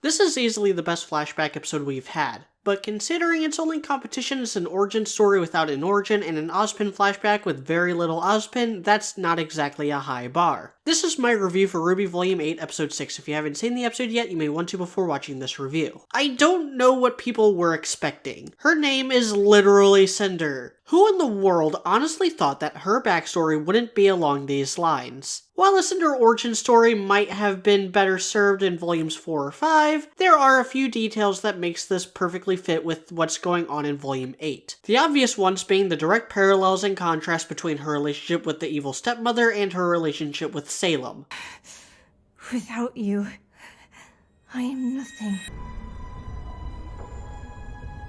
This is easily the best flashback episode we've had, but considering its only competition is an origin story without an origin and an Ozpin flashback with very little Ozpin, that's not exactly a high bar. This is my review for RWBY Volume 8 Episode 6. If you haven't seen the episode yet, you may want to before watching this review. I don't know what people were expecting. Her name is literally Cinder. Who in the world honestly thought that her backstory wouldn't be along these lines? While a Cinder origin story might have been better served in volumes 4 or 5, there are a few details that makes this perfectly fit with what's going on in volume 8. The obvious ones being the direct parallels and contrast between her relationship with the evil stepmother and her relationship with Salem. Without you, I am nothing.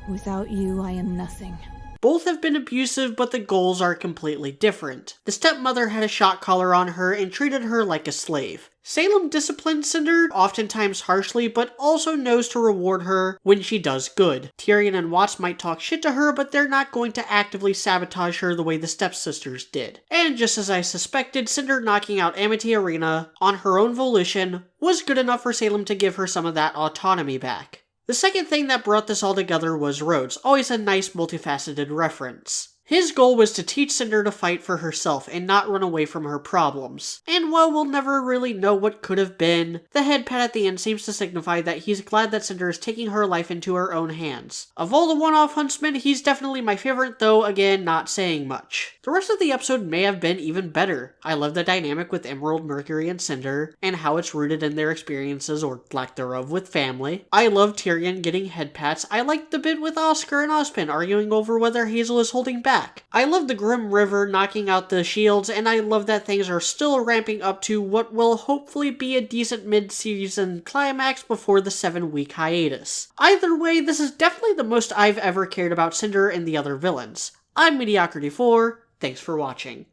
Without you, I am nothing. Both have been abusive, but the goals are completely different. The stepmother had a shock collar on her and treated her like a slave. Salem disciplined Cinder, oftentimes harshly, but also knows to reward her when she does good. Tyrion and Watts might talk shit to her, but they're not going to actively sabotage her the way the stepsisters did. And just as I suspected, Cinder knocking out Amity Arena on her own volition was good enough for Salem to give her some of that autonomy back. The second thing that brought this all together was Rhodes, always a nice multifaceted reference. His goal was to teach Cinder to fight for herself and not run away from her problems. And while we'll never really know what could have been, the head pat at the end seems to signify that he's glad that Cinder is taking her life into her own hands. Of all the one-off huntsmen, he's definitely my favorite, though again, not saying much. The rest of the episode may have been even better. I love the dynamic with Emerald, Mercury, and Cinder, and how it's rooted in their experiences, or lack thereof, with family. I love Tyrion getting head pats. I liked the bit with Oscar and Ozpin arguing over whether Hazel is holding back. I love the Grim River knocking out the shields, and I love that things are still ramping up to what will hopefully be a decent mid-season climax before the 7-week hiatus. Either way, this is definitely the most I've ever cared about Cinder and the other villains. I'm Mediocrity4, thanks for watching.